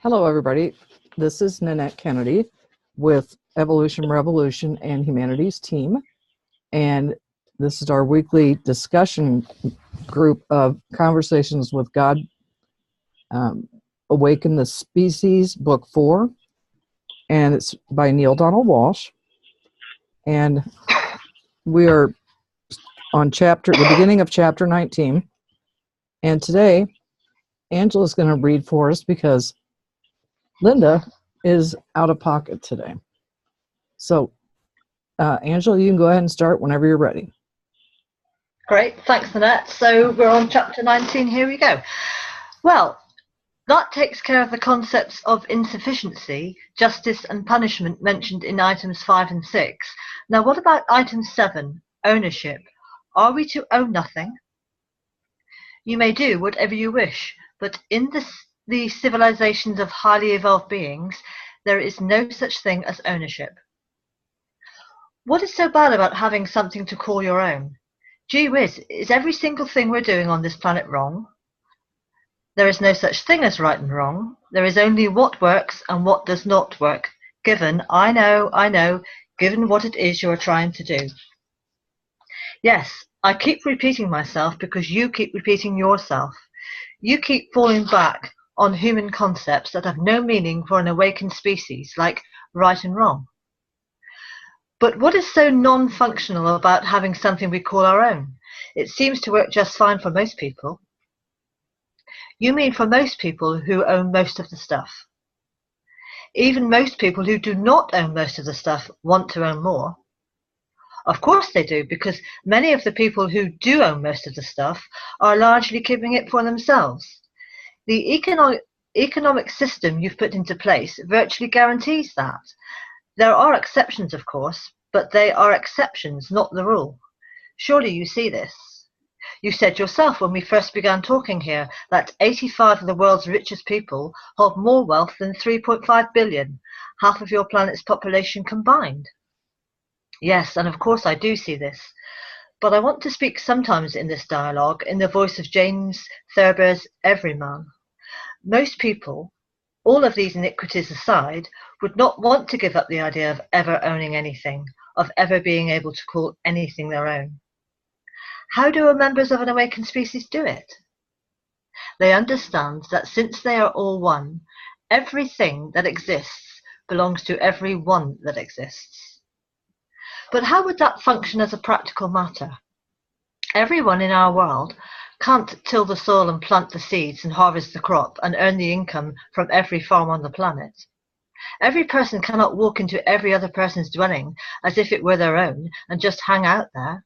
Hello, everybody. This is Nanette Kennedy with Evolution Revolution and Humanities team. And this is our weekly discussion group of Conversations with God, Awaken the Species, Book 4. And it's by Neale Donald Walsch. And we are on the beginning of chapter 19. And today, Angela's going to read for us because Linda is out of pocket today. So, Angela, you can go ahead and start whenever you're ready. Great, thanks, Nanette. So we're on chapter 19. Here we go. Well, that takes care of the concepts of insufficiency, justice, and punishment mentioned in items 5 and 6. Now, what about item 7, ownership? Are we to own nothing? You may do whatever you wish, but in the civilizations of highly evolved beings, there is no such thing as ownership. What is so bad about having something to call your own? Gee whiz, is every single thing we're doing on this planet wrong? There is no such thing as right and wrong. There is only what works and what does not work, given, I know, given what it is you are trying to do. Yes, I keep repeating myself because you keep repeating yourself. You keep falling back on human concepts that have no meaning for an awakened species, like right and wrong. But what is so non-functional about having something we call our own? It seems to work just fine for most people. You mean for most people who own most of the stuff. Even most people who do not own most of the stuff want to own more. Of course they do, because many of the people who do own most of the stuff are largely keeping it for themselves. The economic system you've put into place virtually guarantees that. There are exceptions, of course, but they are exceptions, not the rule. Surely you see this. You said yourself when we first began talking here that 85 of the world's richest people hold more wealth than 3.5 billion, half of your planet's population combined. Yes, and of course I do see this. But I want to speak sometimes in this dialogue in the voice of James Thurber's Everyman. Most people, all of these iniquities aside, would not want to give up the idea of ever owning anything, of ever being able to call anything their own. How do members of an awakened species do it? They understand that since they are all one, everything that exists belongs to every one that exists. But how would that function as a practical matter? Everyone in our world can't till the soil and plant the seeds and harvest the crop and earn the income from every farm on the planet. Every person cannot walk into every other person's dwelling as if it were their own and just hang out there.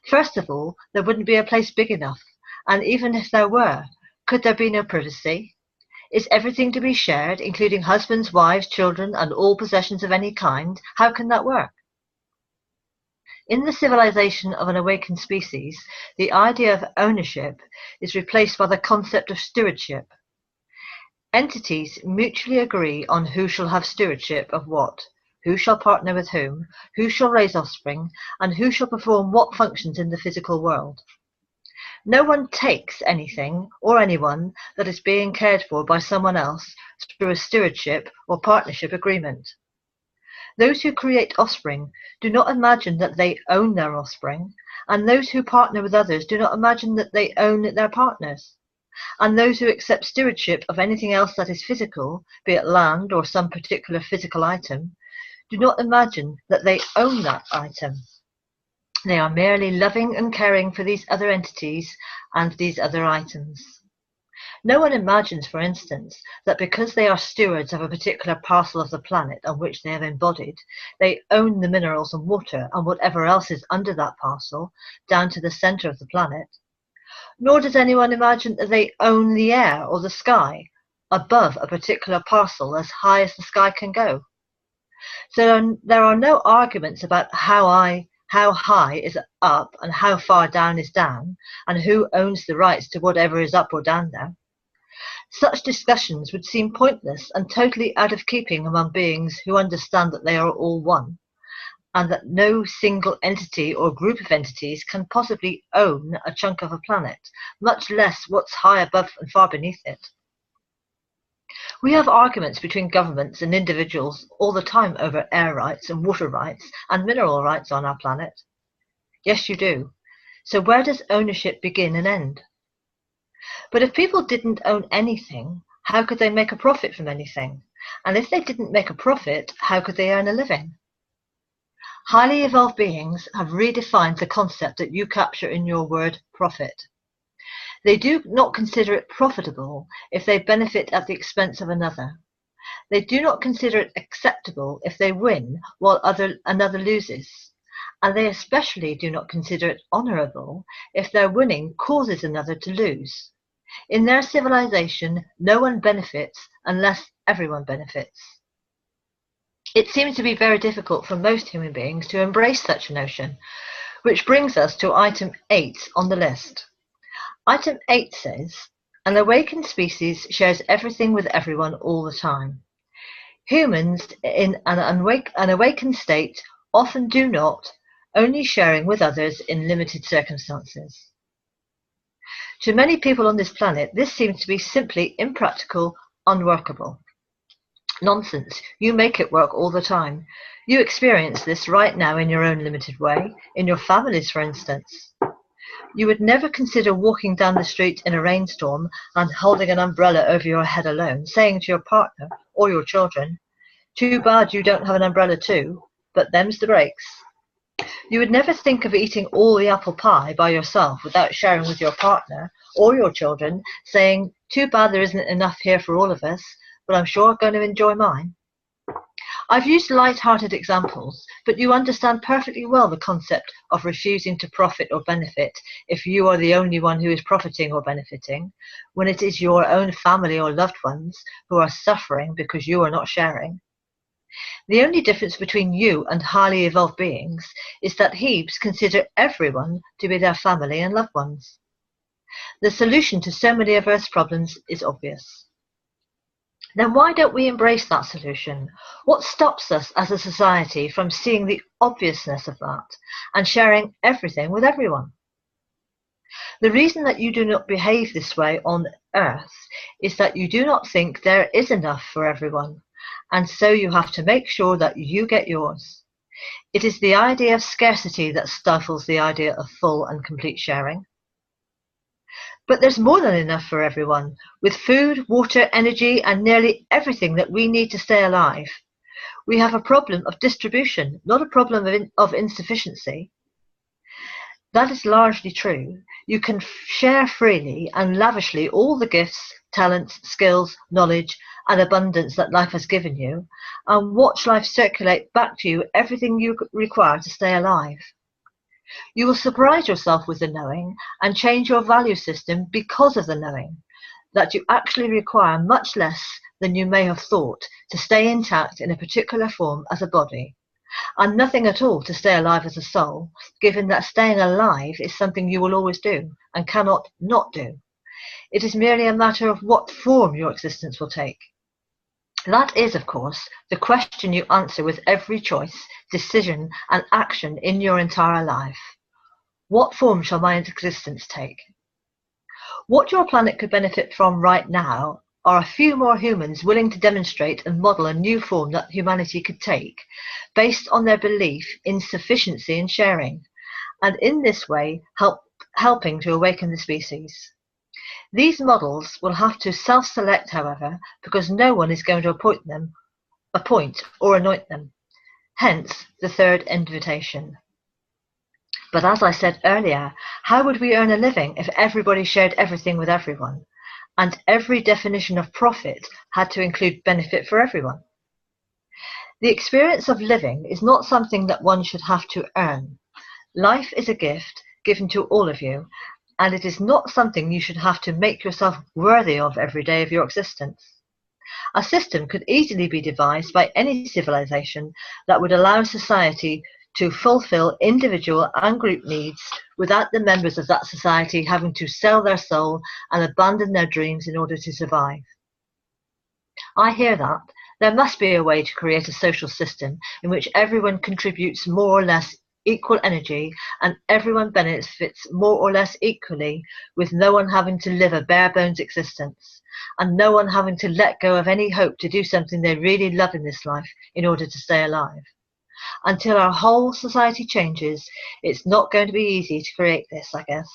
First of all, there wouldn't be a place big enough, and even if there were, could there be no privacy? Is everything to be shared, including husbands, wives, children, and all possessions of any kind? How can that work? In the civilization of an awakened species, the idea of ownership is replaced by the concept of stewardship. Entities mutually agree on who shall have stewardship of what, who shall partner with who shall raise offspring, and who shall perform what functions in the physical world. No one takes anything or anyone that is being cared for by someone else through a stewardship or partnership agreement. Those who create offspring do not imagine that they own their offspring, and those who partner with others do not imagine that they own their partners. And those who accept stewardship of anything else that is physical, be it land or some particular physical item, do not imagine that they own that item. They are merely loving and caring for these other entities and these other items. No one imagines, for instance, that because they are stewards of a particular parcel of the planet on which they have embodied, they own the minerals and water and whatever else is under that parcel, down to the center of the planet. Nor does anyone imagine that they own the air or the sky above a particular parcel as high as the sky can go. So there are no arguments about how high is up and how far down is down, and who owns the rights to whatever is up or down there. Such discussions would seem pointless and totally out of keeping among beings who understand that they are all one, and that no single entity or group of entities can possibly own a chunk of a planet, much less what's high above and far beneath it. We have arguments between governments and individuals all the time over air rights and water rights and mineral rights on our planet. Yes, you do. So where does ownership begin and end? But if people didn't own anything, how could they make a profit from anything? And if they didn't make a profit, how could they earn a living? Highly evolved beings have redefined the concept that you capture in your word profit. They do not consider it profitable if they benefit at the expense of another. They do not consider it acceptable if they win while another loses. And they especially do not consider it honourable if their winning causes another to lose. In their civilization, no one benefits unless everyone benefits. It seems to be very difficult for most human beings to embrace such a notion, which brings us to item 8 on the list. Item 8 says, an awakened species shares everything with everyone all the time. Humans in an awakened state often do not, only sharing with others in limited circumstances. To many people on this planet, this seems to be simply impractical, unworkable. Nonsense. You make it work all the time. You experience this right now in your own limited way, in your families, for instance. You would never consider walking down the street in a rainstorm and holding an umbrella over your head alone, saying to your partner or your children, "Too bad you don't have an umbrella too, but them's the breaks." You would never think of eating all the apple pie by yourself without sharing with your partner or your children, saying, "Too bad there isn't enough here for all of us, but I'm sure I'm going to enjoy mine." I've used light-hearted examples, but you understand perfectly well the concept of refusing to profit or benefit if you are the only one who is profiting or benefiting, when it is your own family or loved ones who are suffering because you are not sharing. The only difference between you and highly evolved beings is that Hebes consider everyone to be their family and loved ones. The solution to so many of Earth's problems is obvious. Then why don't we embrace that solution? What stops us as a society from seeing the obviousness of that and sharing everything with everyone? The reason that you do not behave this way on Earth is that you do not think there is enough for everyone, and so you have to make sure that you get yours. It is the idea of scarcity that stifles the idea of full and complete sharing. But there's more than enough for everyone, with food, water, energy, and nearly everything that we need to stay alive. We have a problem of distribution, not a problem of insufficiency. That is largely true. You can share freely and lavishly all the gifts, talents, skills, knowledge, and abundance that life has given you, and watch life circulate back to you everything you require to stay alive. You will surprise yourself with the knowing and change your value system because of the knowing that you actually require much less than you may have thought to stay intact in a particular form as a body, and nothing at all to stay alive as a soul, given that staying alive is something you will always do and cannot not do. It is merely a matter of what form your existence will take. That is, of course, the question you answer with every choice, decision, and action in your entire life. What form shall my existence take? What your planet could benefit from right now are a few more humans willing to demonstrate and model a new form that humanity could take, based on their belief in sufficiency and sharing, and in this way helping to awaken the species. These models will have to self-select, however, because no one is going to appoint or anoint them. Hence, the third invitation. But as I said earlier, how would we earn a living if everybody shared everything with everyone, and every definition of profit had to include benefit for everyone? The experience of living is not something that one should have to earn. Life is a gift given to all of you, and it is not something you should have to make yourself worthy of every day of your existence. A system could easily be devised by any civilization that would allow society to fulfill individual and group needs without the members of that society having to sell their soul and abandon their dreams in order to survive. I hear that. There must be a way to create a social system in which everyone contributes more or less equal energy, and everyone benefits more or less equally, with no one having to live a bare bones existence, and no one having to let go of any hope to do something they really love in this life in order to stay alive. Until our whole society changes, it's not going to be easy to create this, I guess.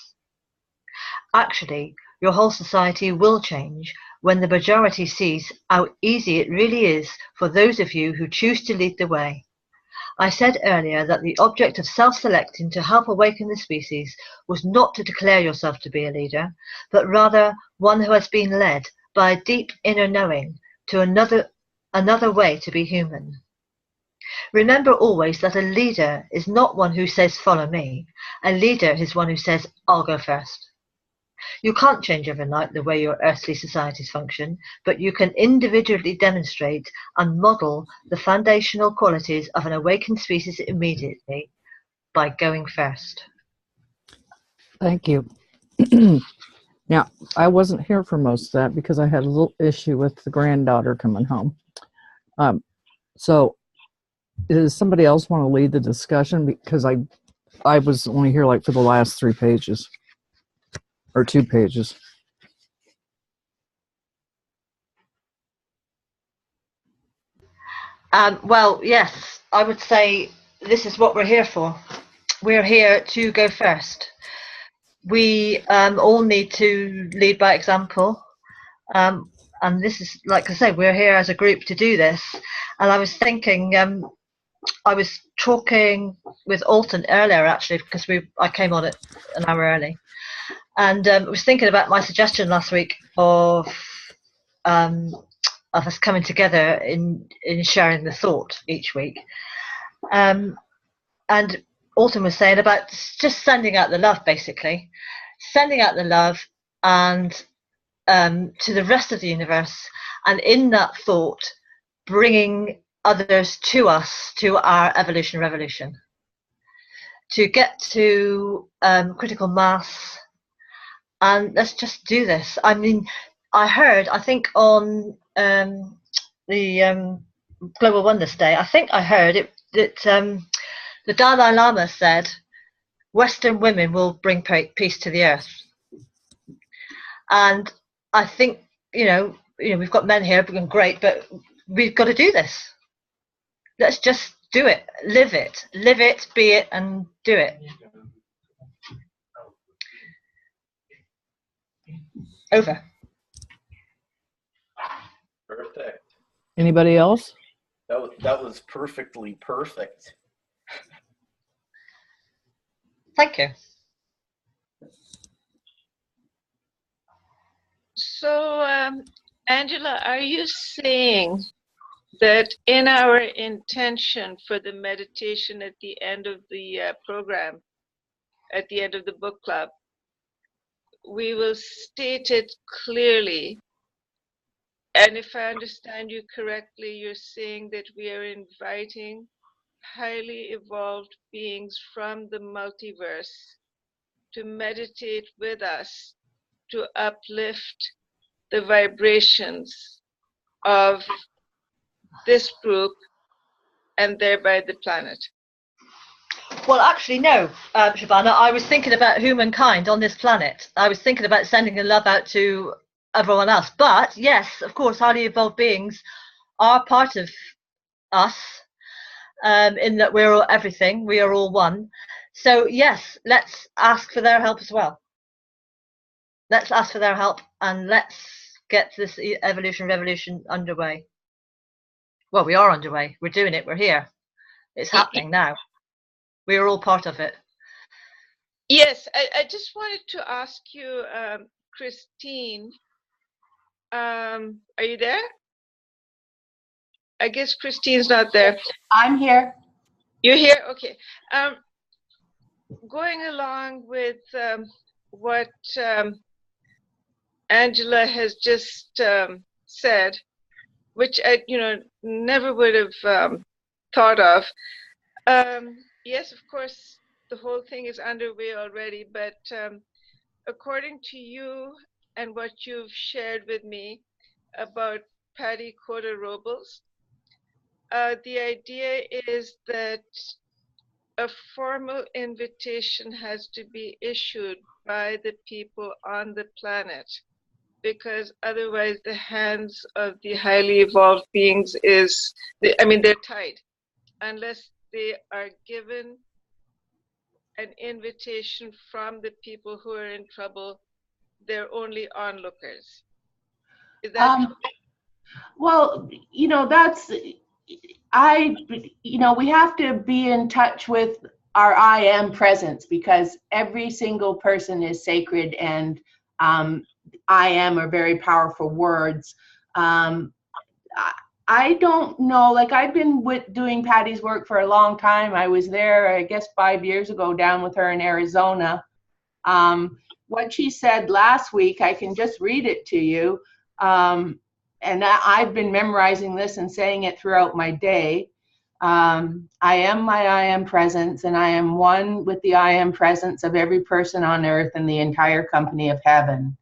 Actually, your whole society will change when the majority sees how easy it really is for those of you who choose to lead the way. I said earlier that the object of self-selecting to help awaken the species was not to declare yourself to be a leader, but rather one who has been led by a deep inner knowing to another way to be human. Remember always that a leader is not one who says, follow me. A leader is one who says, I'll go first. You can't change overnight the way your earthly societies function, but you can individually demonstrate and model the foundational qualities of an awakened species immediately by going first. Thank you. Now, I wasn't here for most of that because I had a little issue with the granddaughter coming home. So does somebody else want to lead the discussion? Because I was only here like for the last 3 pages or 2 pages. Well, yes, I would say this is what we're here for. We're here to go first. We all need to lead by example. And this is, like I said, we're here as a group to do this. And I was thinking, I was talking with Alton earlier, actually, because I came on it an hour early. And I was thinking about my suggestion last week of us coming together in sharing the thought each week. And Alton was saying about just sending out the love, basically. Sending out the love and to the rest of the universe, and in that thought, bringing others to us, to our evolution revolution, to get to critical mass. And let's just do this. I mean, I think on the Global Oneness Day, I think I heard it that the Dalai Lama said, Western women will bring peace to the earth. And I think, we've got men here, great, but we've got to do this. Let's just do it, live it, be it, and do it. Over. Perfect. Anybody else? That was perfectly perfect. Thank you. So, Angela, are you saying that in our intention for the meditation at the end of the program, at the end of the book club, we will state it clearly? And if I understand you correctly, you're saying that we are inviting highly evolved beings from the multiverse to meditate with us, to uplift the vibrations of this group and thereby the planet. Well, actually, no, Shabana. I was thinking about humankind on this planet. I was thinking about sending the love out to everyone else. But yes, of course, highly evolved beings are part of us, in that we're all everything. We are all one. So yes, let's ask for their help as well. Let's ask for their help, and let's get this evolution revolution underway. Well, we are underway. We're doing it. We're here. It's happening now. We are all part of it. Yes, I just wanted to ask you, Christine, are you there? I guess Christine's not there. I'm here. You're here? Okay. Going along with what Angela has just said, which I never would have thought of. Yes, of course, the whole thing is underway already, but according to you and what you've shared with me about Patty Coda Robles, the idea is that a formal invitation has to be issued by the people on the planet, because otherwise the hands of the highly evolved beings they're tied unless they are given an invitation from the people who are in trouble. They're only onlookers. Is that Well, we have to be in touch with our I am presence, because every single person is sacred, and I am are very powerful words. I don't know, like I've been doing Patty's work for a long time. I was there, I guess 5 years ago, down with her in Arizona. What she said last week, I can just read it to you. And I've been memorizing this and saying it throughout my day. I am my I am presence, and I am one with the I am presence of every person on earth and the entire company of heaven.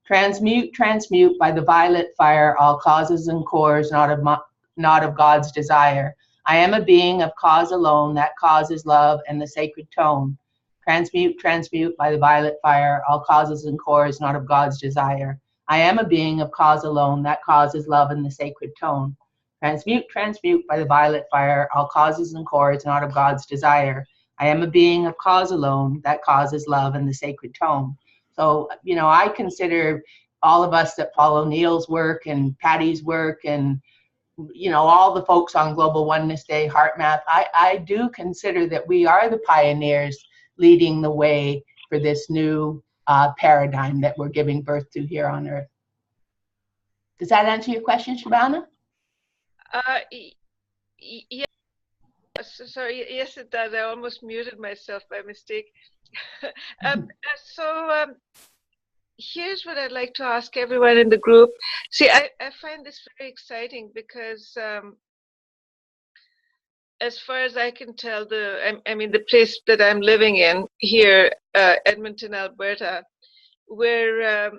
Transmute, transmute by the violet fire all causes and cores not of God's desire. I am a being of cause alone, that cause is love and the sacred tone. Transmute, transmute by the violet fire all causes and cores not of God's desire. I am a being of cause alone, that cause is love and the sacred tone. Transmute, transmute by the violet fire all causes and cores not of God's desire. I am a being of cause alone, that cause is love and the sacred tone. So, I consider all of us that follow Neil's work and Patty's work and, all the folks on Global Oneness Day, HeartMath, I do consider that we are the pioneers leading the way for this new paradigm that we're giving birth to here on Earth. Does that answer your question, Shabana? Yes. Sorry, yes, it does. I almost muted myself by mistake. Here's what I'd like to ask everyone in the group. See, I find this very exciting because as far as I can tell, the place that I'm living in here, Edmonton, Alberta, we're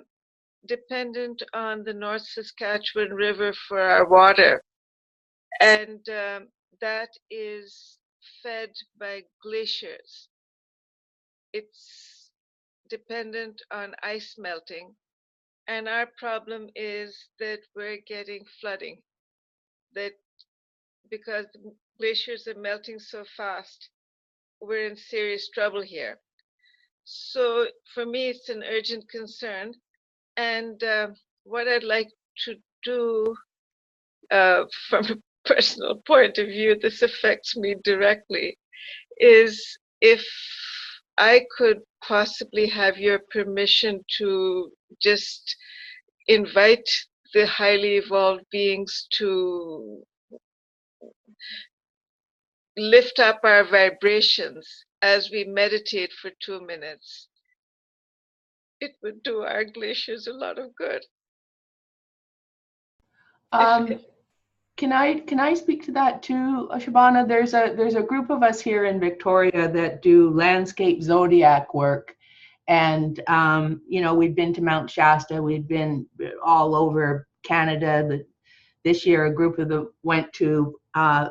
dependent on the North Saskatchewan River for our water. And that is fed by glaciers. It's dependent on ice melting. And our problem is that we're getting flooding. That because the glaciers are melting so fast, we're in serious trouble here. So for me, it's an urgent concern. And what I'd like to do from a personal point of view, this affects me directly, is if I could possibly have your permission to just invite the highly evolved beings to lift up our vibrations as we meditate for 2 minutes. It would do our glaciers a lot of good. Can I speak to that too, Shabana? There's a group of us here in Victoria that do landscape zodiac work, and we've been to Mount Shasta, we've been all over Canada. This year, a group of them went to Up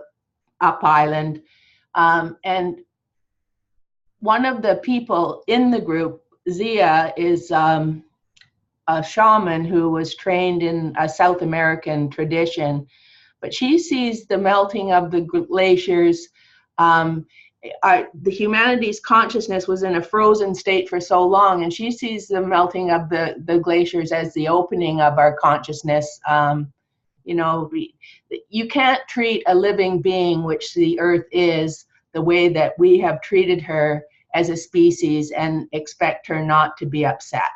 Island, and one of the people in the group, Zia, is a shaman who was trained in a South American tradition. But she sees the melting of the glaciers. The humanity's consciousness was in a frozen state for so long, and she sees the melting of the glaciers as the opening of our consciousness. You can't treat a living being, which the Earth is, the way that we have treated her as a species and expect her not to be upset.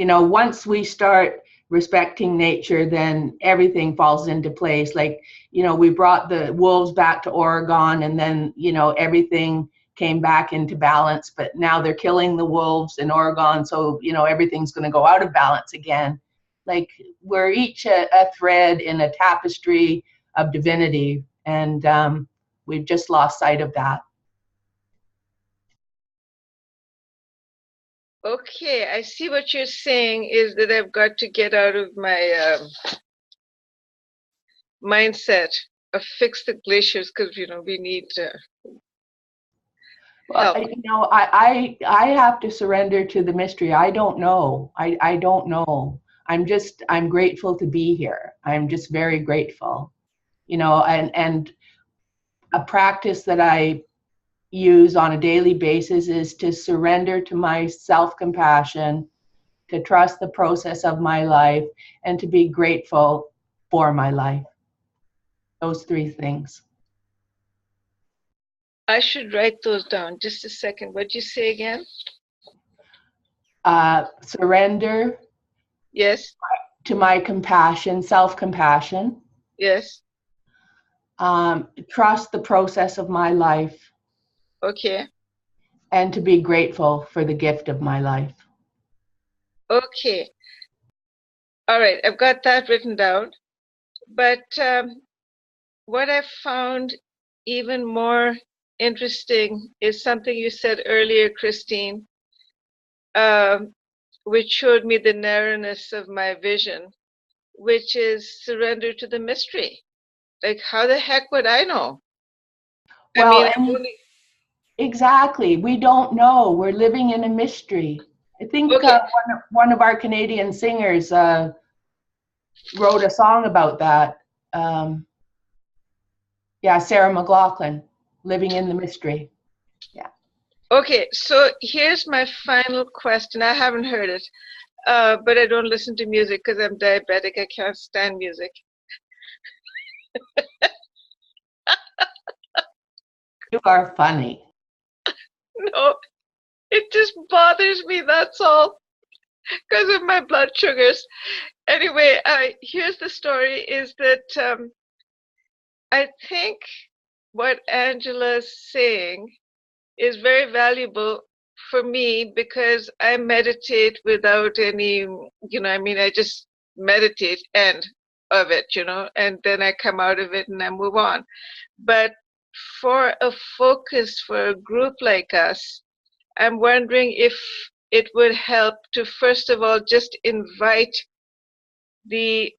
Once we start respecting nature, then everything falls into place. Like, we brought the wolves back to Oregon, and then, everything came back into balance, but now they're killing the wolves in Oregon. So, everything's going to go out of balance again. Like, we're each a thread in a tapestry of divinity, and we've just lost sight of that. Okay, I see what you're saying is that I've got to get out of my mindset fix the glaciers because we need Well, help. I have to surrender to the mystery. I don't know. I don't know. I'm grateful to be here. I'm just very grateful, and a practice that I use on a daily basis is to surrender to my self-compassion, to trust the process of my life, and to be grateful for my life. Those three things. I should write those down. Just a second. What'd you say again? Surrender Yes. to my compassion, self-compassion. Yes. Trust the process of my life. Okay. And to be grateful for the gift of my life. Okay. All right. I've got that written down. But what I found even more interesting is something you said earlier, Christine, which showed me the narrowness of my vision, which is surrender to the mystery. Like, how the heck would I know? Well, exactly. We don't know. We're living in a mystery. I think Okay. one of our Canadian singers wrote a song about that. Sarah McLachlan, Living in the Mystery. Yeah. Okay, so here's my final question. I haven't heard it, but I don't listen to music because I'm diabetic. I can't stand music. You are funny. No, it just bothers me, that's all, because of my blood sugars. Anyway, here's the story, is that I think what Angela's saying is very valuable for me because I meditate without any, I just meditate end of it, and then I come out of it and I move on. But for a focus for a group like us, I'm wondering if it would help to, first of all, just invite the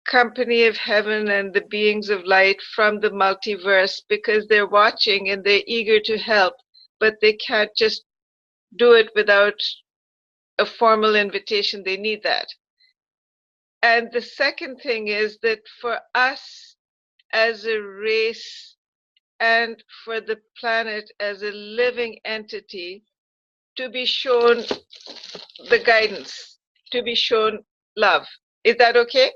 company of heaven and the beings of light from the multiverse, because they're watching and they're eager to help, but they can't just do it without a formal invitation. They need that. And the second thing is that for us as a race and for the planet as a living entity, to be shown the guidance, to be shown love. Is that okay?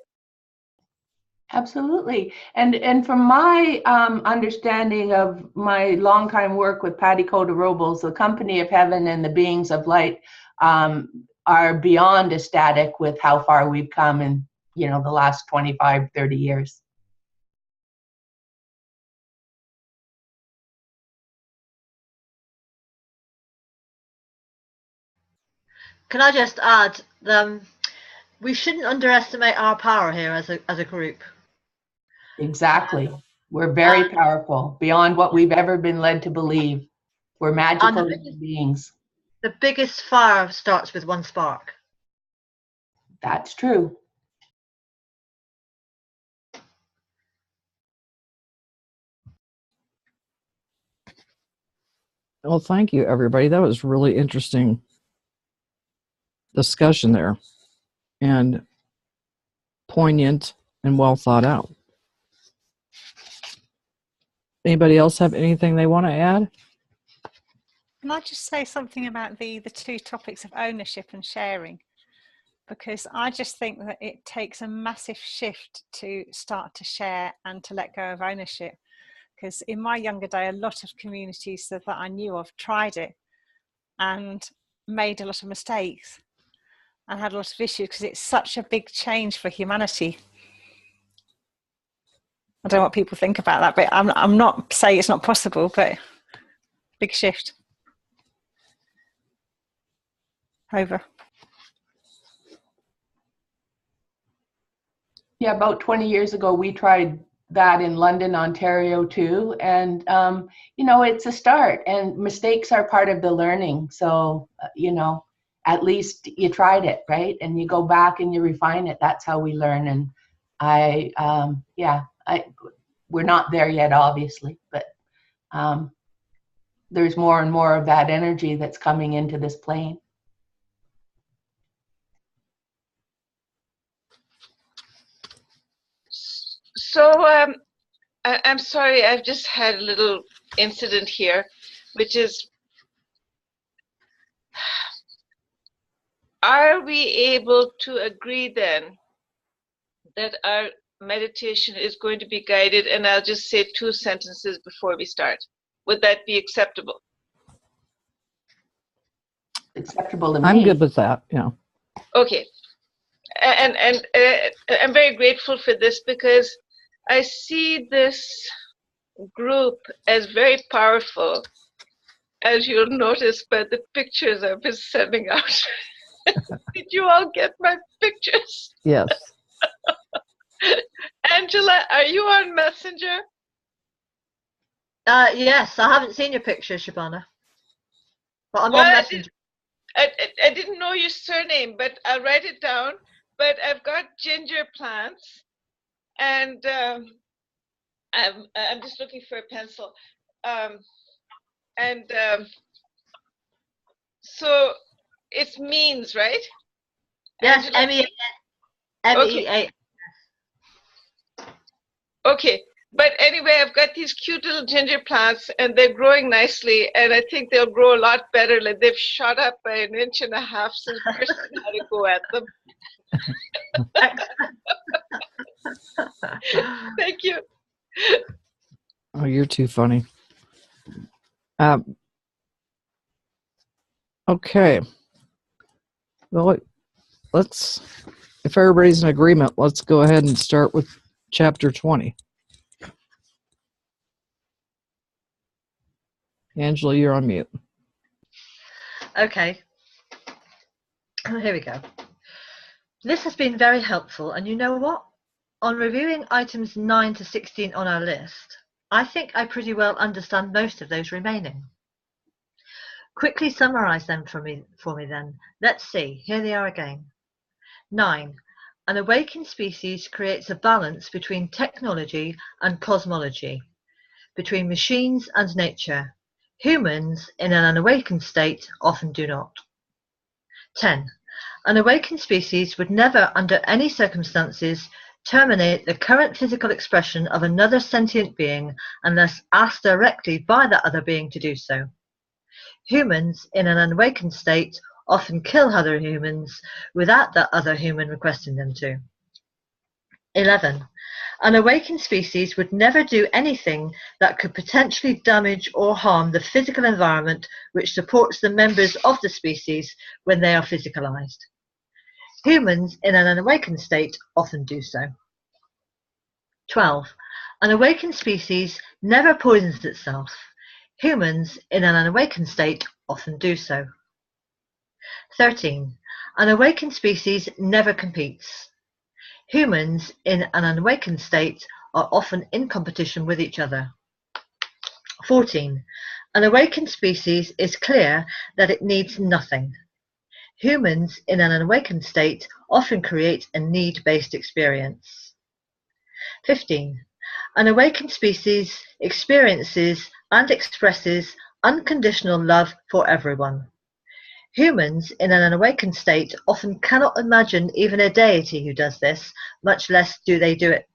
Absolutely. And from my understanding of my longtime work with Patty Coda Robles, the company of heaven and the beings of light are beyond ecstatic with how far we've come in, the last 25, 30 years. Can I just add, we shouldn't underestimate our power here as a group. Exactly. We're very powerful, beyond what we've ever been led to believe. We're magical beings. The biggest fire starts with one spark. That's true. Well, thank you, everybody. That was really interesting discussion there, and poignant and well thought out. Anybody else have anything they want to add? Can I just say something about the two topics of ownership and sharing? Because I just think that it takes a massive shift to start to share and to let go of ownership. Because in my younger day, a lot of communities that I knew of tried it and made a lot of mistakes and had a lot of issues because it's such a big change for humanity. I don't know what people think about that, but I'm not saying it's not possible, but big shift. Over. Yeah, about 20 years ago, we tried that in London, Ontario too. And, it's a start, and mistakes are part of the learning. So, at least you tried it, right? And you go back and you refine it. That's how we learn. And I We're not there yet, obviously, but there's more and more of that energy that's coming into this plane. So I'm sorry, I've just had a little incident here, which is, are we able to agree then that our meditation is going to be guided? And I'll just say 2 sentences before we start. Would that be acceptable? Acceptable to me. I'm good with that. Yeah. Okay. And I'm very grateful for this, because I see this group as very powerful, as you'll notice by the pictures I've been sending out. Did you all get my pictures? Yes. Angela, are you on Messenger? Yes, I haven't seen your picture, Shabana. But I'm Well, on Messenger. I didn't know your surname, but I'll write it down. But I've got ginger plants, and I'm just looking for a pencil. So it's means, right? Yes, Angela? MEA. Okay, but anyway, I've got these cute little ginger plants, and they're growing nicely, and I think they'll grow a lot better. Like, they've shot up by 1.5 inches since I first learned how to go at them. Thank you. Oh, you're too funny. Okay. Well, if everybody's in agreement, let's go ahead and start with chapter 20. Angela, you're on mute. Okay. Here we go. This has been very helpful, and you know what? On reviewing items 9 to 16 on our list, I think I pretty well understand most of those remaining. Quickly summarize them for me then. Let's see. Here they are again. 9. An awakened species creates a balance between technology and cosmology, between machines and nature. Humans in an unawakened state often do not. 10. An awakened species would never, under any circumstances, terminate the current physical expression of another sentient being unless asked directly by that other being to do so. Humans in an unawakened state often kill other humans without that other human requesting them to. 11. An awakened species would never do anything that could potentially damage or harm the physical environment which supports the members of the species when they are physicalized. Humans in an unawakened state often do so. 12. An awakened species never poisons itself. Humans in an unawakened state often do so. 13. An awakened species never competes. Humans in an unawakened state are often in competition with each other. 14. An awakened species is clear that it needs nothing. Humans in an unawakened state often create a need-based experience. 15. An awakened species experiences and expresses unconditional love for everyone. Humans in an unawakened state often cannot imagine even a deity who does this, much less do they do it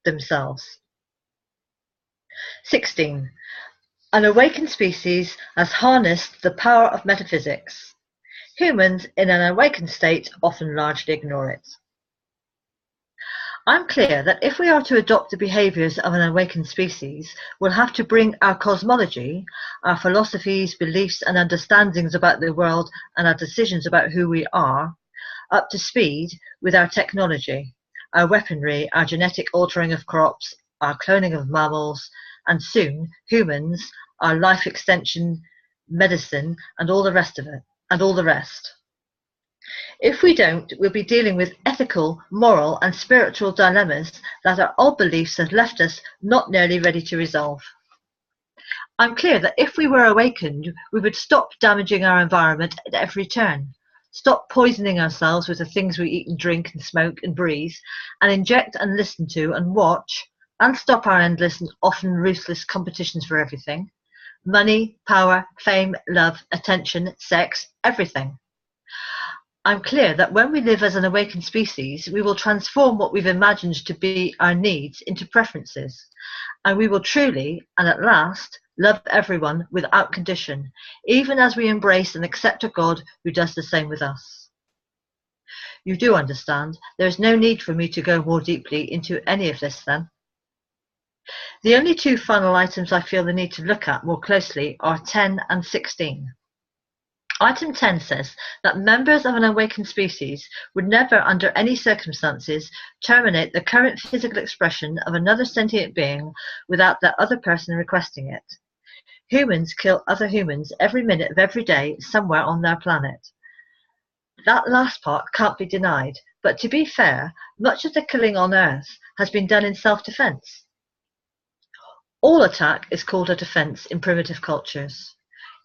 themselves. 16. An awakened species has harnessed the power of metaphysics. Humans in an awakened state often largely ignore it. I'm clear that if we are to adopt the behaviours of an awakened species, we'll have to bring our cosmology, our philosophies, beliefs and understandings about the world and our decisions about who we are, up to speed with our technology, our weaponry, our genetic altering of crops, our cloning of mammals, and soon humans, our life extension, medicine, and all the rest of it, and all the rest. If we don't, we'll be dealing with ethical, moral, and spiritual dilemmas that our old beliefs have left us not nearly ready to resolve. I'm clear that if we were awakened, we would stop damaging our environment at every turn, stop poisoning ourselves with the things we eat and drink and smoke and breathe, and inject and listen to and watch and stop our endless and often ruthless competitions for everything. Money, power, fame, love, attention, sex, everything. I'm clear that when we live as an awakened species, we will transform what we've imagined to be our needs into preferences, and we will truly, and at last, love everyone without condition, even as we embrace and accept a God who does the same with us. You do understand, there is no need for me to go more deeply into any of this then. The only two final items I feel the need to look at more closely are 10 and 16. Item 10 says that members of an awakened species would never, under any circumstances, terminate the current physical expression of another sentient being without that other person requesting it. Humans kill other humans every minute of every day somewhere on their planet. That last part can't be denied, but to be fair, much of the killing on Earth has been done in self-defense. All attack is called a defense in primitive cultures.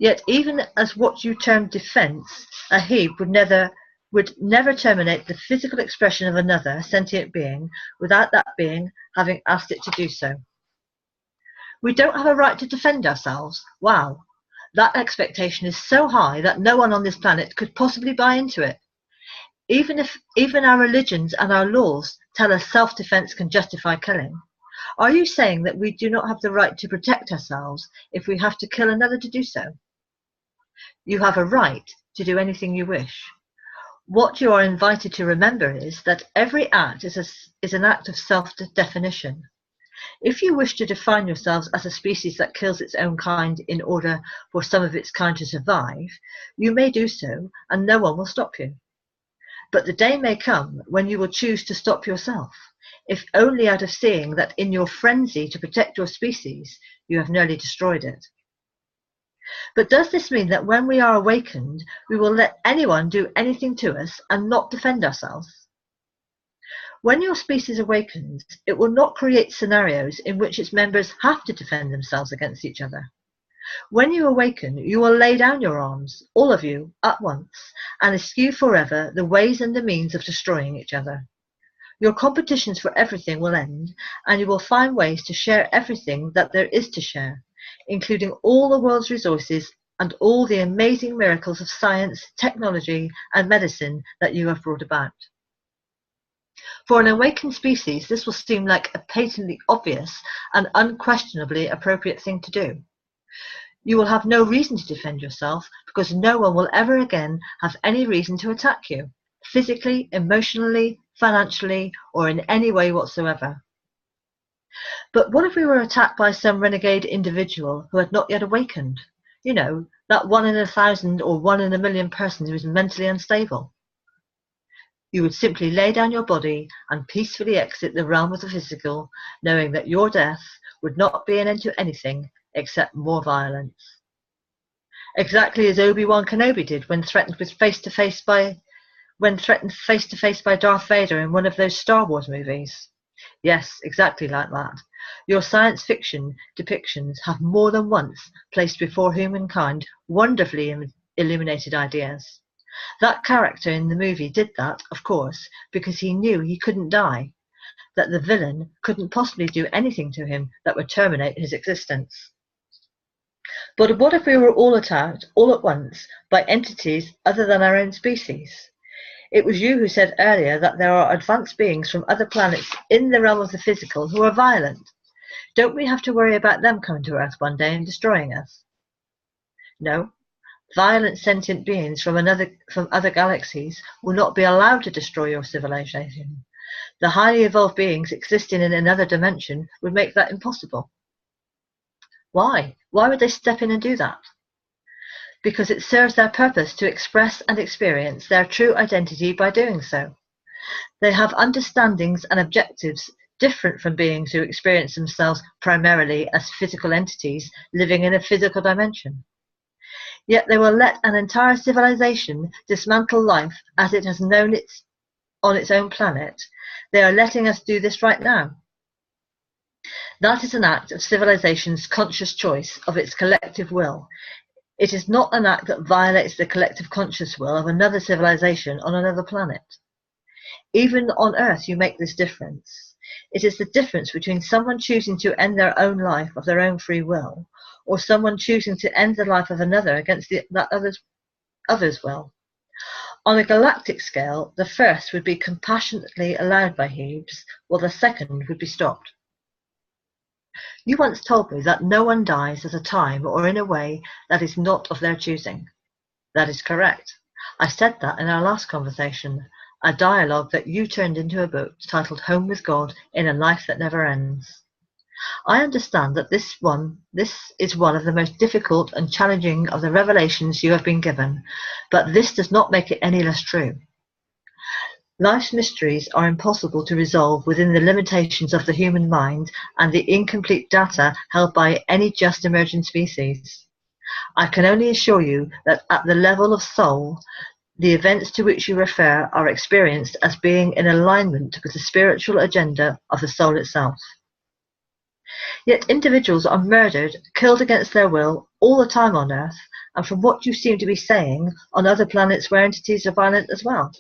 Yet even as what you term defense, a heap would never terminate the physical expression of another sentient being without that being having asked it to do so. We don't have a right to defend ourselves. Wow, that expectation is so high that no one on this planet could possibly buy into it. Even our religions and our laws tell us self-defense can justify killing. Are you saying that we do not have the right to protect ourselves if we have to kill another to do so? You have a right to do anything you wish. What you are invited to remember is that every act is an act of self-definition. If you wish to define yourselves as a species that kills its own kind in order for some of its kind to survive, you may do so and no one will stop you. But the day may come when you will choose to stop yourself, if only out of seeing that in your frenzy to protect your species, you have nearly destroyed it. But does this mean that when we are awakened, we will let anyone do anything to us and not defend ourselves? When your species awakens, it will not create scenarios in which its members have to defend themselves against each other. When you awaken, you will lay down your arms, all of you, at once, and eschew forever the ways and the means of destroying each other. Your competitions for everything will end, and you will find ways to share everything that there is to share, including all the world's resources and all the amazing miracles of science, technology, and medicine that you have brought about. For an awakened species, this will seem like a patently obvious and unquestionably appropriate thing to do. You will have no reason to defend yourself because no one will ever again have any reason to attack you, physically, emotionally, financially, or in any way whatsoever. But what if we were attacked by some renegade individual who had not yet awakened? You know, that 1 in 1,000 or 1 in 1,000,000 person who is mentally unstable. You would simply lay down your body and peacefully exit the realm of the physical, knowing that your death would not be an end to anything except more violence. Exactly as Obi-Wan Kenobi did when threatened face to face by Darth Vader in one of those Star Wars movies. Yes, exactly like that. Your science fiction depictions have more than once placed before humankind wonderfully illuminated ideas. That character in the movie did that, of course, because he knew he couldn't die, that the villain couldn't possibly do anything to him that would terminate his existence. But what if we were all attacked, all at once, by entities other than our own species? It was you who said earlier that there are advanced beings from other planets in the realm of the physical who are violent. Don't we have to worry about them coming to Earth one day and destroying us? No. Violent sentient beings from other galaxies will not be allowed to destroy your civilization. The highly evolved beings existing in another dimension would make that impossible. Why? Why would they step in and do that? Because it serves their purpose to express and experience their true identity by doing so. They have understandings and objectives different from beings who experience themselves primarily as physical entities living in a physical dimension. Yet they will let an entire civilization dismantle life as it has known it on its own planet. They are letting us do this right now. That is an act of civilization's conscious choice of its collective will. It is not an act that violates the collective conscious will of another civilization on another planet. Even on Earth you make this difference. It is the difference between someone choosing to end their own life of their own free will, or someone choosing to end the life of another against that other's will. On a galactic scale, the first would be compassionately allowed by Hughes, while the second would be stopped. You once told me that no one dies at a time or in a way that is not of their choosing. That is correct. I said that in our last conversation, a dialogue that you turned into a book titled Home with God in a Life That Never Ends. I understand that this is one of the most difficult and challenging of the revelations you have been given, but this does not make it any less true. Life's mysteries are impossible to resolve within the limitations of the human mind and the incomplete data held by any just emerging species. I can only assure you that at the level of soul, the events to which you refer are experienced as being in alignment with the spiritual agenda of the soul itself. Yet individuals are murdered, killed against their will, all the time on Earth, and from what you seem to be saying, on other planets where entities are violent as well.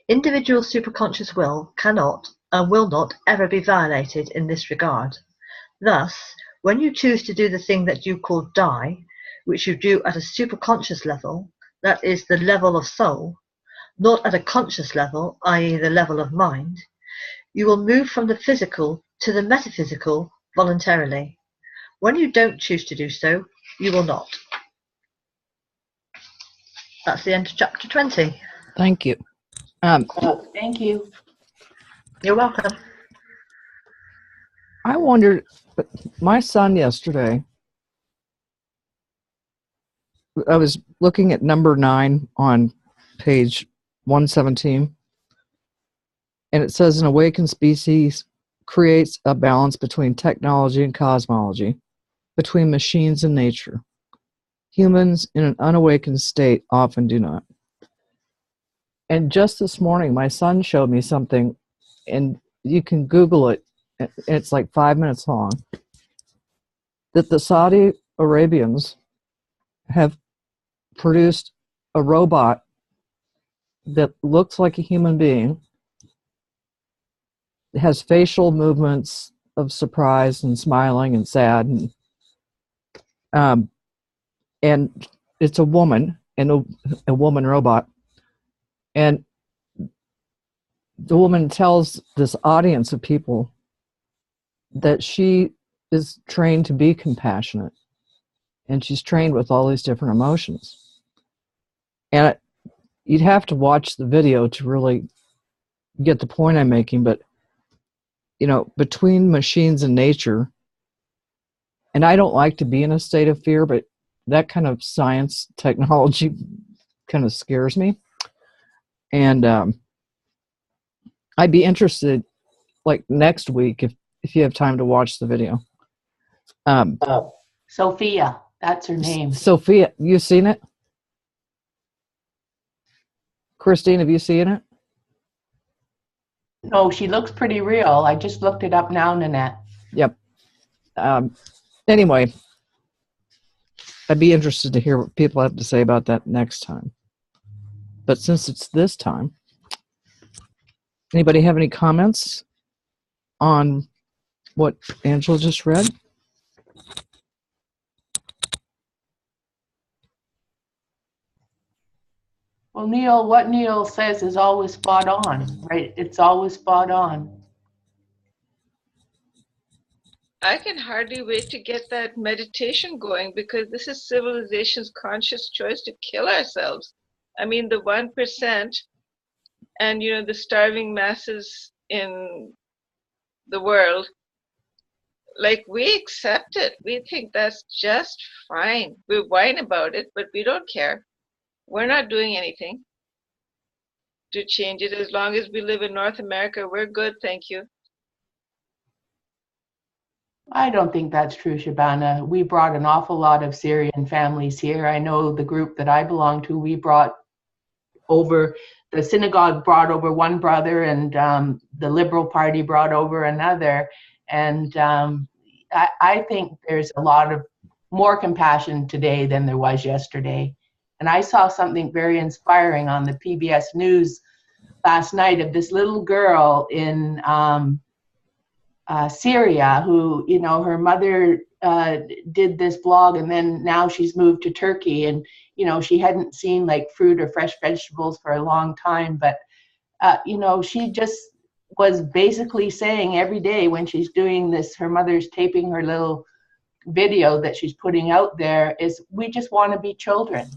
Individual superconscious will cannot and will not ever be violated in this regard. Thus, when you choose to do the thing that you call die, which you do at a superconscious level, that is the level of soul, not at a conscious level, i.e. the level of mind, you will move from the physical to the metaphysical voluntarily. When you don't choose to do so, you will not. That's the end of chapter 20. Thank you. Thank you. You're welcome. I wondered, my son yesterday, I was looking at number 9 on page 117, and it says an awakened species creates a balance between technology and cosmology, between machines and nature. Humans in an unawakened state often do not. And just this morning, my son showed me something, and you can Google it. It's like 5 minutes long, that the Saudi Arabians have produced a robot that looks like a human being. It has facial movements of surprise and smiling and sad, and it's a woman, and a woman robot. And the woman tells this audience of people that she is trained to be compassionate, and she's trained with all these different emotions. And you'd have to watch the video to really get the point I'm making, but you know, between machines and nature, and I don't like to be in a state of fear, but that kind of science technology kind of scares me. And I'd be interested, like next week, if you have time to watch the video. Sophia, that's her name. Sophia, you seen it? Christine, have you seen it? No, she looks pretty real. I just looked it up now, Nanette. Yep. Anyway, I'd be interested to hear what people have to say about that next time. But since it's this time, anybody have any comments on what Angela just read? Well, Neil, what Neil says is always spot on, right? It's always spot on. I can hardly wait to get that meditation going, because this is civilization's conscious choice to kill ourselves. I mean, the 1% and, you know, the starving masses in the world, like, we accept it. We think that's just fine. We whine about it, but we don't care. We're not doing anything to change it. As long as we live in North America, we're good, thank you. I don't think that's true, Shabana. We brought an awful lot of Syrian families here. I know the group that I belong to, we brought over, the synagogue brought over one brother, and the Liberal Party brought over another. And I think there's a lot of more compassion today than there was yesterday. And I saw something very inspiring on the PBS News last night of this little girl in Syria who, you know, her mother did this blog, and then now she's moved to Turkey, and, you know, she hadn't seen like fruit or fresh vegetables for a long time, but, you know, she just was basically saying every day when she's doing this, her mother's taping her little video that she's putting out there, is we just want to be children.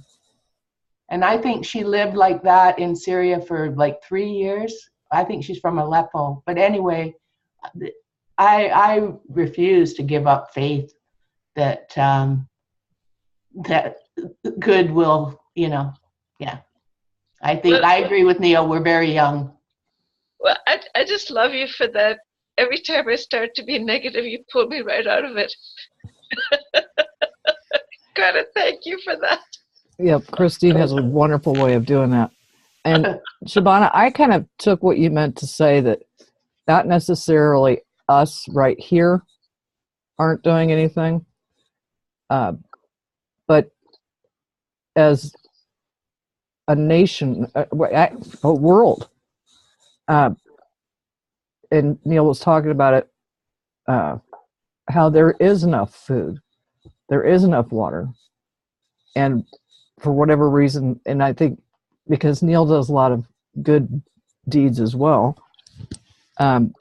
And I think she lived like that in Syria for like 3 years. I think she's from Aleppo. But anyway, I refuse to give up faith that that good will, you know, yeah. I think Well, I agree with Neil. We're very young. Well, I just love you for that. Every time I start to be negative, you pull me right out of it. Gotta thank you for that. Yep, Christine has a wonderful way of doing that. And Shabana, I kind of took what you meant to say, that not necessarily us right here aren't doing anything, but as a nation, a world. And Neil was talking about it, how there is enough food, there is enough water, and for whatever reason, and I think because Neil does a lot of good deeds as well, and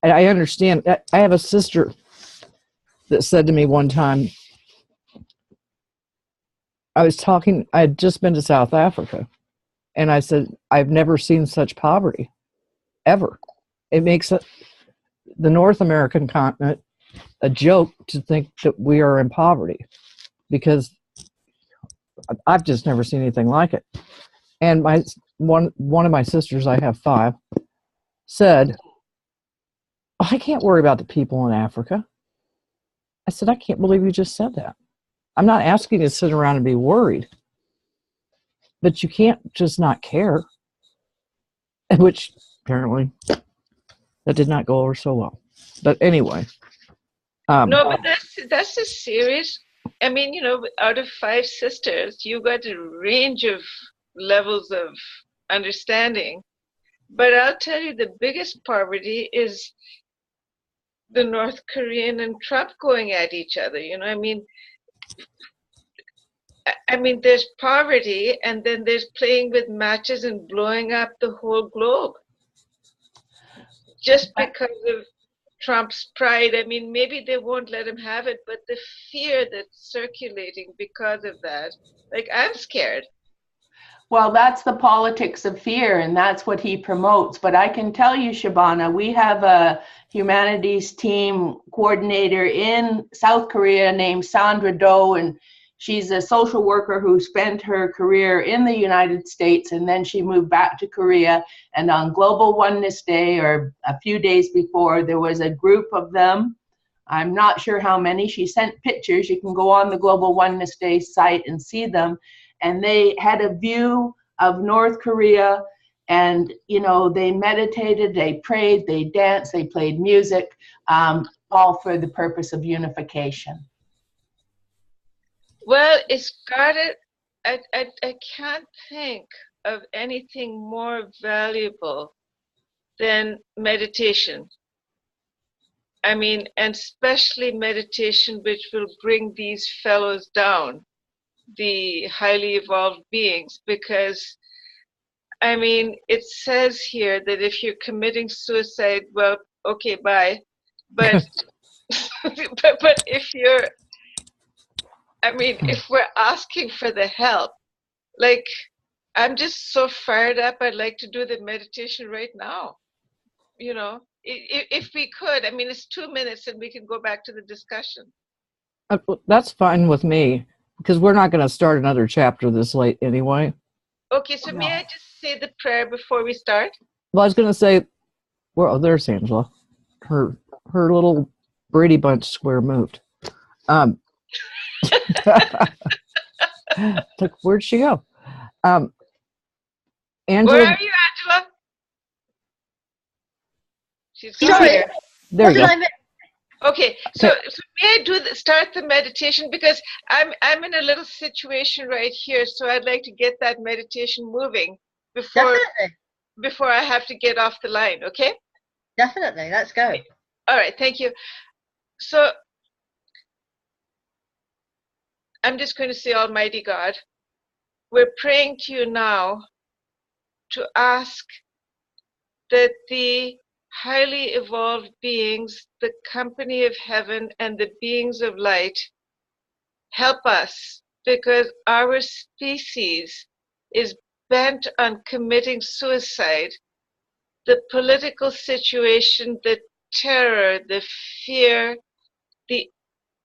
I understand. I have a sister that said to me one time, I had just been to South Africa, and I said, I've never seen such poverty, ever. It makes the North American continent a joke to think that we are in poverty, because I've just never seen anything like it. And one of my sisters, I have 5, said, oh, I can't worry about the people in Africa. I said, I can't believe you just said that. I'm not asking you to sit around and be worried, but you can't just not care. Which apparently that did not go over so well. But anyway. No, but that's just serious. I mean, you know, out of 5 sisters, you got a range of levels of understanding. But I'll tell you, the biggest poverty is the North Korean and Trump going at each other. You know, I mean, there's poverty, and then there's playing with matches and blowing up the whole globe. Just because of Trump's pride. I mean, maybe they won't let him have it, but the fear that's circulating because of that, like, I'm scared. Well, that's the politics of fear, and that's what he promotes. But I can tell you, Shabana, we have a humanities team coordinator in South Korea named Sandra Do, and she's a social worker who spent her career in the United States, and then she moved back to Korea. And on Global Oneness Day, or a few days before, there was a group of them. I'm not sure how many. She sent pictures. You can go on the Global Oneness Day site and see them. And they had a view of North Korea, and, you know, they meditated, they prayed, they danced, they played music, all for the purpose of unification. Well, it's got it. I can't think of anything more valuable than meditation. I mean, and especially meditation, which will bring these fellows down, the highly evolved beings, because, I mean, it says here that if you're committing suicide, well, okay, bye. But, but if you're, I mean, if we're asking for the help, like, I'm just so fired up, I'd like to do the meditation right now. You know, if we could. I mean, it's 2 minutes and we can go back to the discussion. That's fine with me, because we're not going to start another chapter this late anyway. Okay, so may I just say the prayer before we start? Well, I was going to say, well, there's Angela. Her little Brady Bunch square moved. Like, where'd she go? Angela, where are you, Angela? She's Sorry. here. there What you did go. I miss? Okay, so may I start the meditation, because I'm in a little situation right here, so I'd like to get that meditation moving Definitely. I have to get off the line, okay? Definitely. Let's go. All right, thank you. So I'm just going to say, Almighty God, we're praying to you now to ask that the highly evolved beings, the company of heaven and the beings of light, help us, because our species is bent on committing suicide. The political situation, the terror, the fear, the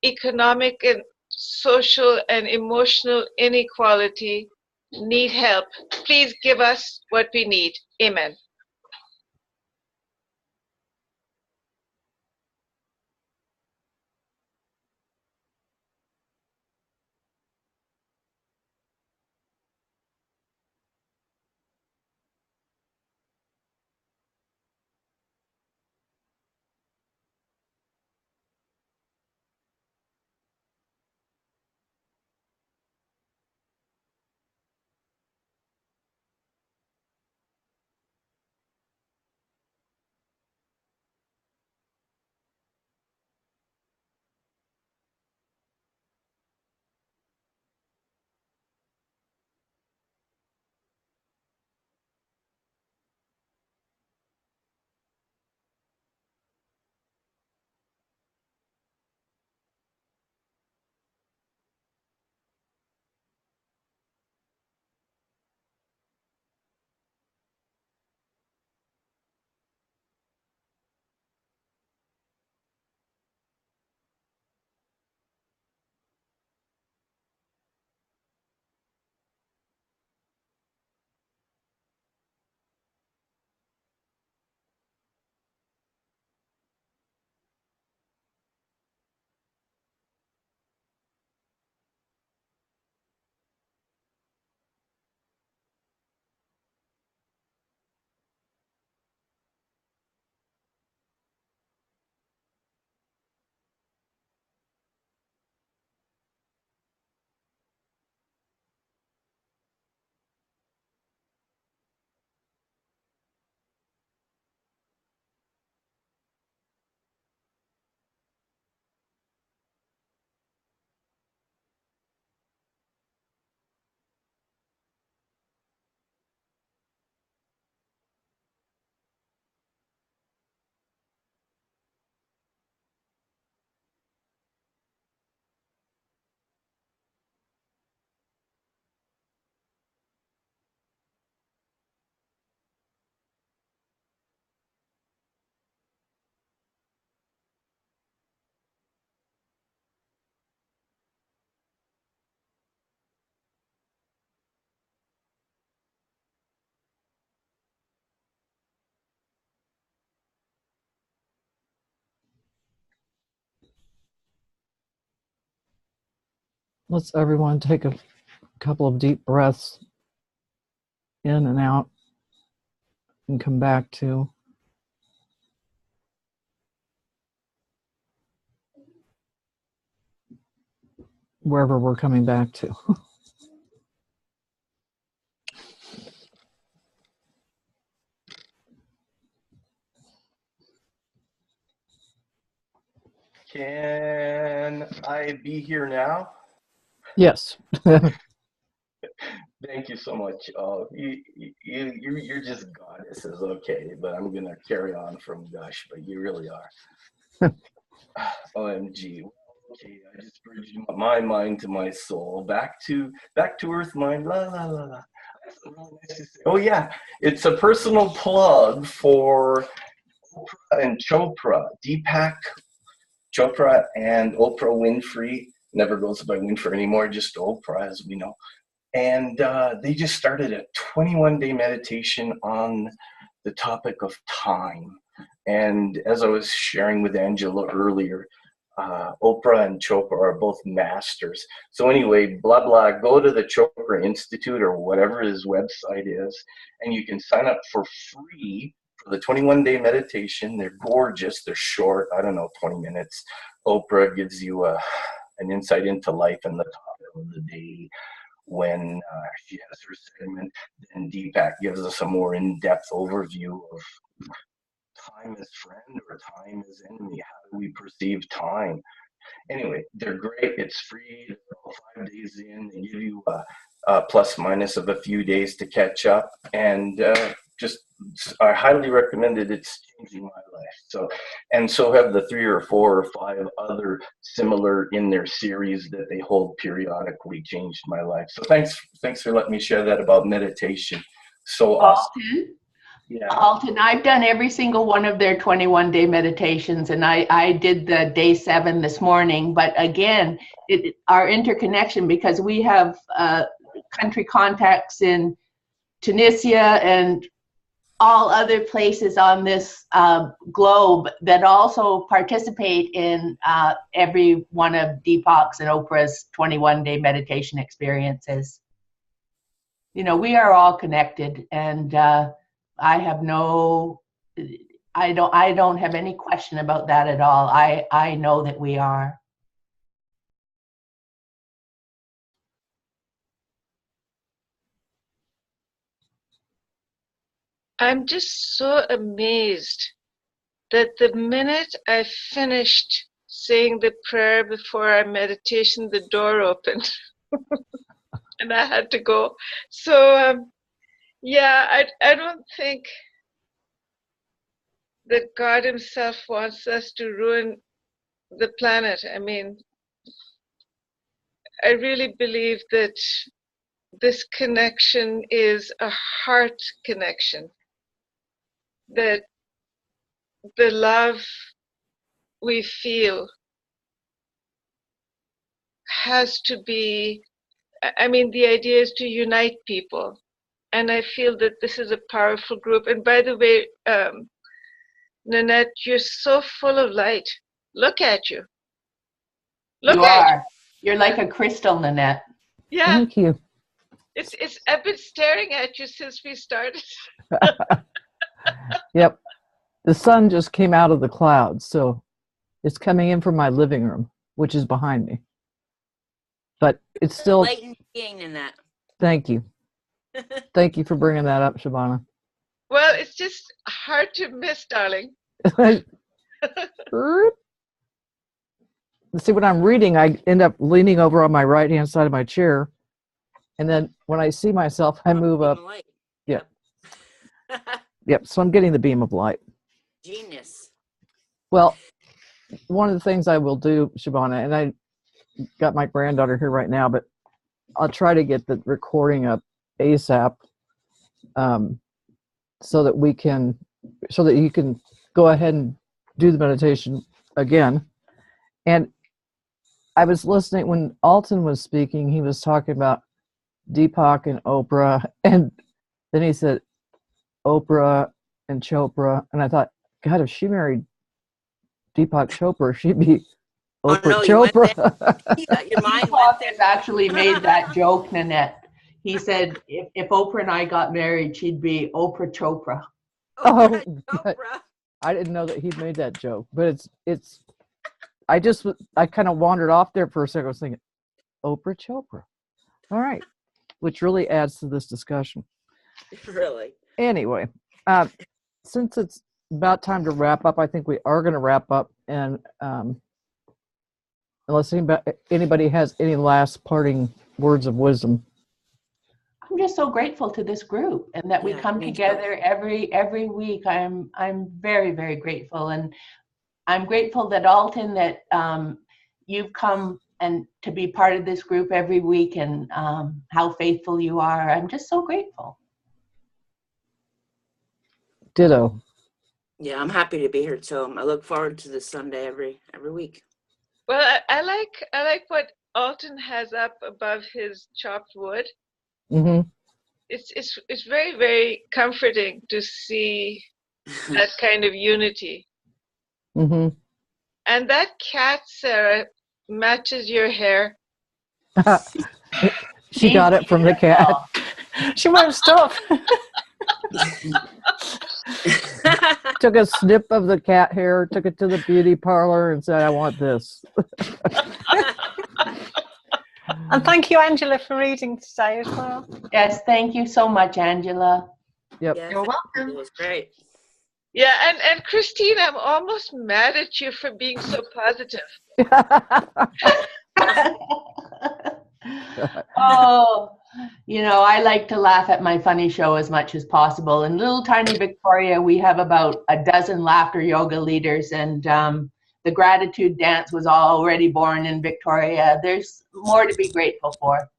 economic and social and emotional inequality need help. Please give us what we need. Amen. Let's everyone take a couple of deep breaths in and out and come back to wherever we're coming back to. Can I be here now? Yes. Thank you so much. You're just goddesses, okay? But I'm gonna carry on from Gush, but you really are. OMG. Okay, I just bridged my mind to my soul, back to Earth mind. La la la la. Oh yeah, it's a personal plug for Oprah and Chopra, Deepak Chopra and Oprah Winfrey. Never goes by Winfrey anymore, just Oprah, as we know. And they just started a 21-day meditation on the topic of time. And as I was sharing with Angela earlier, Oprah and Chopra are both masters. So anyway, blah, blah, go to the Chopra Institute or whatever his website is, and you can sign up for free for the 21-day meditation. They're gorgeous. They're short, I don't know, 20 minutes. Oprah gives you an insight into life and the topic of the day. when she has her segment. Then Deepak gives us a more in-depth overview of time as friend or time as enemy. How do we perceive time? Anyway, they're great. It's free. They're all 5 days in. They give you a plus minus of a few days to catch up, and just I highly recommend it. It's changing my life. So have the 3 or 4 or 5 other similar in their series that they hold periodically. Changed my life. So thanks for letting me share that about meditation. So awesome. Alton, Yeah. Alton, I've done every single one of their 21-day meditations, and I did the day 7 this morning. But again, our interconnection, because we have country contacts in Tunisia and all other places on this globe that also participate in every one of Deepak's and Oprah's 21-day meditation experiences. You know, we are all connected, and I don't have any question about that at all. I know that we are. I'm just so amazed that the minute I finished saying the prayer before our meditation, the door opened and I had to go. So, yeah, I don't think that God himself wants us to ruin the planet. I mean, I really believe that this connection is a heart connection, that the love we feel has to be, I mean, the idea is to unite people. And I feel that this is a powerful group. And by the way, Nanette, you're so full of light. Look at you. Look You at you. are. You're like a crystal, Nanette. Yeah, Thank you. it's. I've been staring at you since we started. Yep. The sun just came out of the clouds, so it's coming in from my living room, which is behind me. But it's still. Latent being in that. Thank you. Thank you for bringing that up, Shabana. Well, it's just hard to miss, darling. See, when I'm reading, I end up leaning over on my right-hand side of my chair, and then when I see myself, I move up. Yeah. Yep. So I'm getting the beam of light. Genius. Well, one of the things I will do, Shabana, and I got my granddaughter here right now, but I'll try to get the recording up ASAP, so that you can go ahead and do the meditation again. And I was listening when Alton was speaking. He was talking about Deepak and Oprah, and then he said Oprah and Chopra, and I thought, God, if she married Deepak Chopra, she'd be Oprah Chopra. Your mind Deepak went there. has actually made that joke, Nanette. He said if Oprah and I got married, she'd be Oprah Chopra. Oh, Oprah. I didn't know that he'd made that joke, but it's. I kind of wandered off there for a second. I was thinking, Oprah Chopra. All right, which really adds to this discussion. Really? Anyway, since it's about time to wrap up, I think we are going to wrap up. And unless anybody has any last parting words of wisdom. I'm just so grateful to this group, and that we come together every week. I'm very, very grateful, and I'm grateful that Alton, that you've come and to be part of this group every week, and how faithful you are. I'm just so grateful. Ditto. Yeah, I'm happy to be here too. I look forward to this Sunday every week. Well, I like what Alton has up above his chopped wood. Mm-hmm. It's very, very comforting to see that kind of unity. Mm-hmm. And that cat, Sarah, matches your hair. She got it from the cat. She won't stop. Took a snip of the cat hair, took it to the beauty parlor, and said, I want this. And thank you, Angela, for reading today as well. Yes, thank you so much, Angela. Yep. Yeah, You're welcome. it was great. Yeah, and Christine, I'm almost mad at you for being so positive. Oh, I like to laugh at my funny show as much as possible. In little tiny Victoria, we have about a dozen laughter yoga leaders, and the gratitude dance was already born in Victoria. There's more to be grateful for.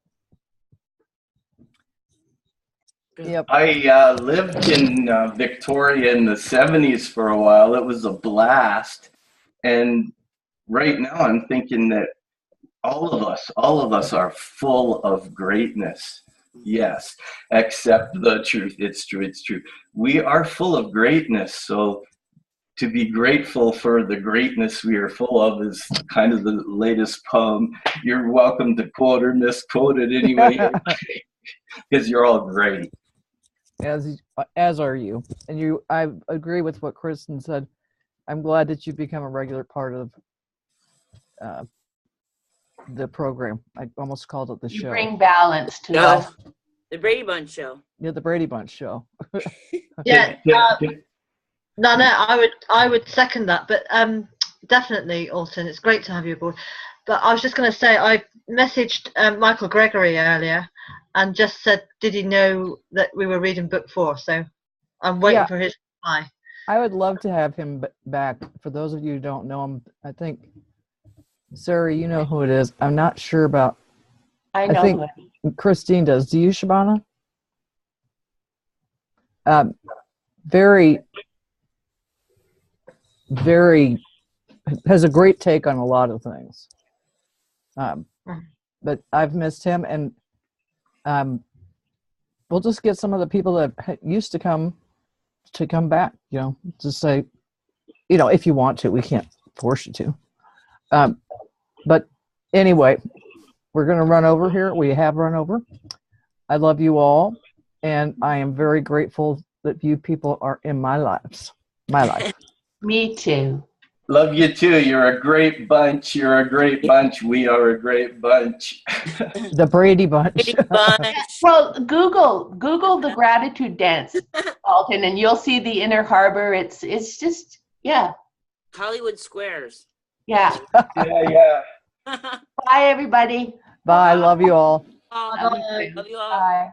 Yep. I lived in Victoria in the 70s for a while. It was a blast. And right now I'm thinking that all of us are full of greatness. Yes, accept the truth. It's true. It's true. We are full of greatness. So to be grateful for the greatness we are full of is kind of the latest poem. You're welcome to quote or misquote it anyway, because you're all great. As are you. And I agree with what Kristen said. I'm glad that you've become a regular part of the program. I almost called it the You show. bring balance to No, us. the Brady Bunch show. Yeah, the Brady Bunch show. Yeah. Can- No, I would second that, but definitely, Alton, it's great to have you aboard. But I was just going to say, I messaged Michael Gregory earlier and just said, did he know that we were reading book 4? So I'm waiting for his reply. I would love to have him back. For those of you who don't know him, I think, Sarah, you know who it is. I'm not sure about. I know. think Christine does. Do you, Shabana? Very, very has a great take on a lot of things. But I've missed him, and we'll just get some of the people that used to come back. Just say, if you want to, we can't force you to. But anyway, we're going to run over here. We have run over. I love you all, and I am very grateful that you people are in my life. Me too. Love you too. You're a great bunch. You're a great bunch. We are a great bunch. The Brady Bunch. Brady Bunch. Well, Google the gratitude dance, Alton, and you'll see the Inner Harbor. It's just, yeah. Hollywood Squares. Yeah. Yeah. Bye, everybody. Bye. Love you all. Oh, Bye. love you all. Bye.